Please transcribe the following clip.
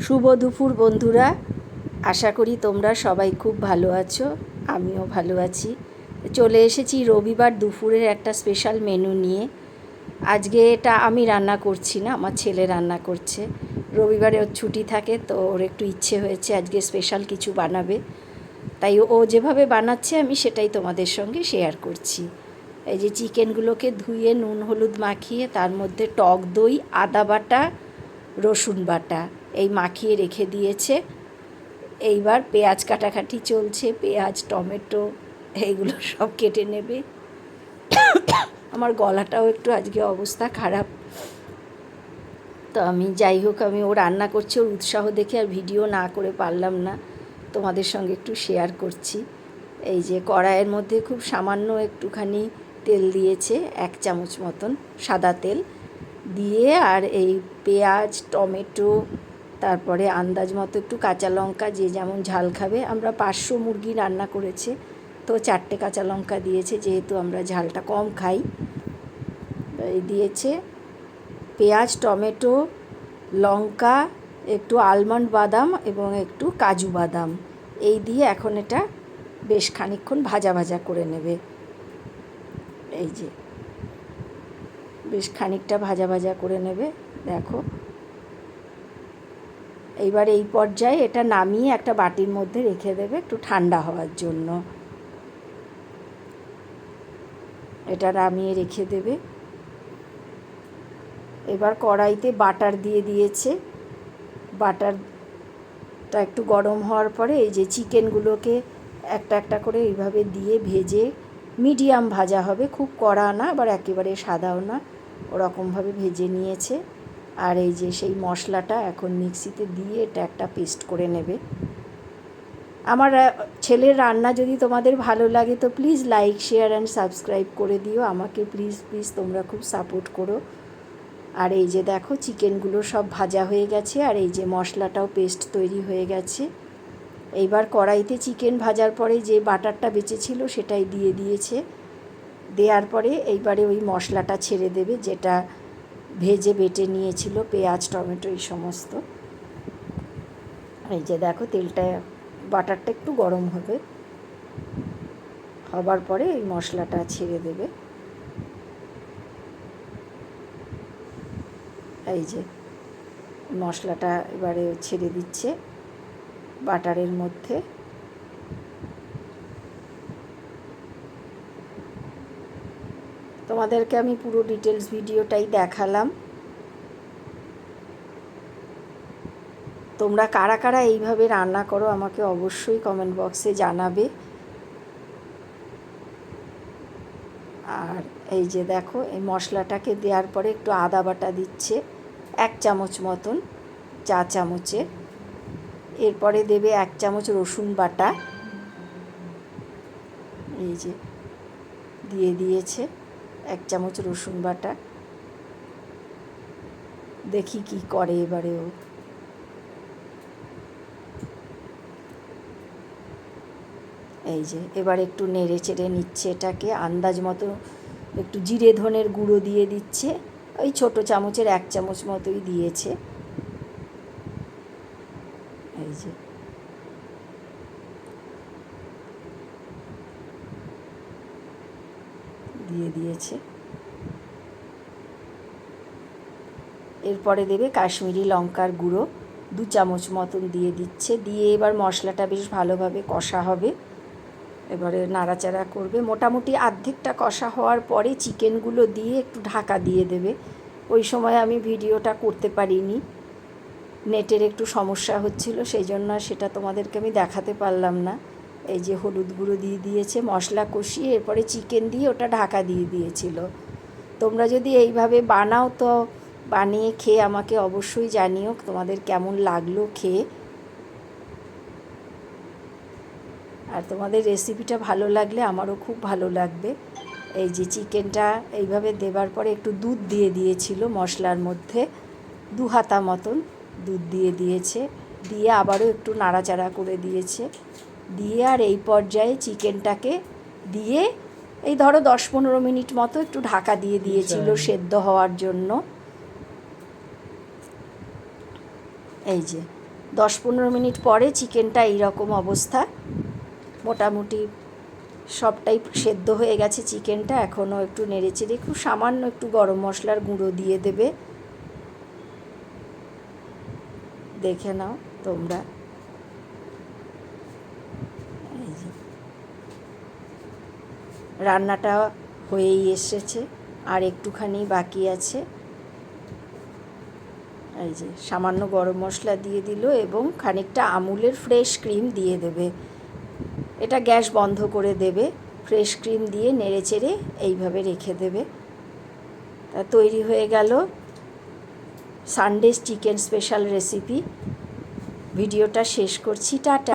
শুভ দুপুর বন্ধুরা, আশা করি তোমরা সবাই খুব ভালো আছো। আমিও ভালো আছি। চলে এসেছি রবিবার দুপুরের একটা স্পেশাল মেনু নিয়ে। আজকে এটা আমি রান্না করছি না, আমার ছেলে রান্না করছে। রবিবারে ওর ছুটি থাকে, তো ওর একটু ইচ্ছে হয়েছে আজকে স্পেশাল কিছু বানাবে। তাই ও যেভাবে বানাচ্ছে আমি সেটাই তোমাদের সঙ্গে শেয়ার করছি। এই যে চিকেনগুলোকে ধুয়ে নুন হলুদ মাখিয়ে তার মধ্যে টক দই, আদা বাটা, রসুন বাটা এই মাখিয়ে রেখে দিয়েছে। এইবার পেঁয়াজ কাটাকাটি চলছে, পেঁয়াজ টমেটো এইগুলো সব কেটে নেবে। আমার গলাটাও একটু আজকে অবস্থা খারাপ, তো আমি যাই হোক, আমি ও রান্না করছে, ওর উৎসাহ দেখে আর ভিডিও না করে পারলাম না, তোমাদের সঙ্গে একটু শেয়ার করছি। এই যে কড়াইয়ের মধ্যে খুব সামান্য একটুখানি তেল দিয়েছে, 1 চামচ মতন সাদা তেল দিয়ে, আর এই পেঁয়াজ টমেটো, তারপরে আন্দাজ মতো একটু কাঁচা লঙ্কা, যে যেমন ঝাল খাবে। আমরা 500 মুরগি রান্না করেছে, তো 4টে কাঁচা লঙ্কা দিয়েছে, যেহেতু আমরা ঝালটা কম খাই। এই দিয়েছে পেঁয়াজ টমেটো লঙ্কা, একটু আলমন্ড বাদাম এবং একটু কাজু বাদাম, এই দিয়ে এখন এটা বেশ খানিকক্ষণ ভাজা ভাজা করে নেবে। এই যে বেশ খানিকটা ভাজা ভাজা করে নেবে। দেখো, এইবার এই পর্যায়ে এটা নামিয়ে একটা বাটির মধ্যে রেখে দেবে একটু ঠান্ডা হওয়ার জন্য। এটা নামিয়ে রেখে দেবে। এবার কড়াইতে বাটার দিয়ে দিয়েছে। বাটারটা একটু গরম হওয়ার পরে এই যে চিকেনগুলোকে একটা একটা করে এইভাবে দিয়ে ভেজে, মিডিয়াম ভাজা হবে, খুব কড়া না আবার একেবারে সাদাও না, ওরকমভাবে ভেজে নিয়েছে। আর এই যে সেই মশলাটা এখন মিক্সিতে দিয়ে এটা একটা পেস্ট করে নেবে। আমার ছেলের রান্না যদি তোমাদের ভালো লাগে তো please like share and subscribe করে দিও আমাকে, প্লিজ প্লিজ তোমরা খুব সাপোর্ট করো। আর এই যে দেখো চিকেনগুলো সব ভাজা হয়ে গেছে, আর এই যে মশলাটাও পেস্ট তৈরি হয়ে গেছে। এইবার কড়াইতে চিকেন ভাজার পরে যে বাটারটা বেঁচেছিল সেটাই দিয়ে দিয়েছে। দেওয়ার পরে এইবারে ওই মশলাটা ছেড়ে দেবে, যেটা ভেজে বেটে নিয়েছিল, পেঁয়াজ টমেটো এই সমস্ত। এই যে দেখো তেলটা, বাটারটা একটু গরম হবে, হবার পরে এই মশলাটা ছেড়ে দেবে। এই যে মশলাটা এবারে ছেড়ে দিচ্ছে বাটারের মধ্যে। তোমাদেরকে আমি পুরো ডিটেলস ভিডিওটাই দেখালাম। তোমরা কারা কারা এইভাবে রান্না করো আমাকে অবশ্যই কমেন্ট বক্সে জানাবে। আর এই যে দেখো এই মশলাটাকে দেওয়ার পরে একটু আদা বাটা দিচ্ছে, 1 চামচ মতন, চা চামচে। এরপরে দেবে 1 চামচ রসুন বাটা, এই যে দিয়ে দিয়েছে 1 চামচ রসুন বাটা। দেখি কি করে এবারে ও। এই যে এবার একটু নেড়ে চেড়ে নিচ্ছে এটাকে, আন্দাজ মতো একটু জিরে ধনের গুঁড়ো দিয়ে দিচ্ছে, ওই ছোটো চামচের 1 চামচ মতোই দিয়েছে। এই যে দিয়ে দিয়েছে। এরপরে দেবে কাশ্মীরি লঙ্কার গুঁড়ো 2 চামচ মতন দিয়ে দিচ্ছে। দিয়ে এবার মশলাটা বেশ ভালোভাবে কষা হবে। এবারে নাড়াচাড়া করবে, মোটামুটি অর্ধেকটা কষা হওয়ার পরে চিকেনগুলো দিয়ে একটু ঢাকা দিয়ে দেবে। ওই সময় আমি ভিডিওটা করতে পারিনি, নেটের একটু সমস্যা হচ্ছিল, সেই জন্য সেটা তোমাদেরকে আমি দেখাতে পারলাম না। এই যে হলুদ গুঁড়ো দিয়ে দিয়েছে, মশলা কষিয়ে এরপরে চিকেন দিয়ে ওটা ঢাকা দিয়ে দিয়েছিল। তোমরা যদি এইভাবে বানাও তো বানিয়ে খেয়ে আমাকে অবশ্যই জানিও তোমাদের কেমন লাগলো খেয়ে। আর তোমাদের রেসিপিটা ভালো লাগলে আমারও খুব ভালো লাগবে। এই যে চিকেনটা এইভাবে দেবার পরে একটু দুধ দিয়ে দিয়েছিল মশলার মধ্যে, 2 হাতা মতন দুধ দিয়ে দিয়েছে। দিয়ে আবারও একটু নাড়াচাড়া করে দিয়েছে। দিয়ে আর এই পর্যায়ে চিকেনটাকে দিয়ে এই ধরো 10-15 মিনিট মতো একটু ঢাকা দিয়ে দিয়েছিল সেদ্ধ হওয়ার জন্য। এই যে 10-15 মিনিট পরে চিকেনটা এইরকম অবস্থা, মোটামুটি সবটাই সেদ্ধ হয়ে গেছে চিকেনটা। এখনও একটু নেড়েচেড়ে খুব সামান্য একটু গরম মশলার গুঁড়ো দিয়ে দেবে, দেখে নাও তোমরা। এই যে রান্নাটা হয়েই এসেছে, আর একটুখানি বাকি আছে। এই যে সামান্য গরম মশলা দিয়ে দিল এবং খানিকটা আমুলের ফ্রেশ ক্রিম দিয়ে দেবে। এটা গ্যাস বন্ধ করে দেবে, ফ্রেশ ক্রিম দিয়ে নেড়েচেড়ে এইভাবে রেখে দেবে। তা তৈরি হয়ে গেল সানডে চিকেন স্পেশাল রেসিপি। ভিডিওটা শেষ করছি, টাটা।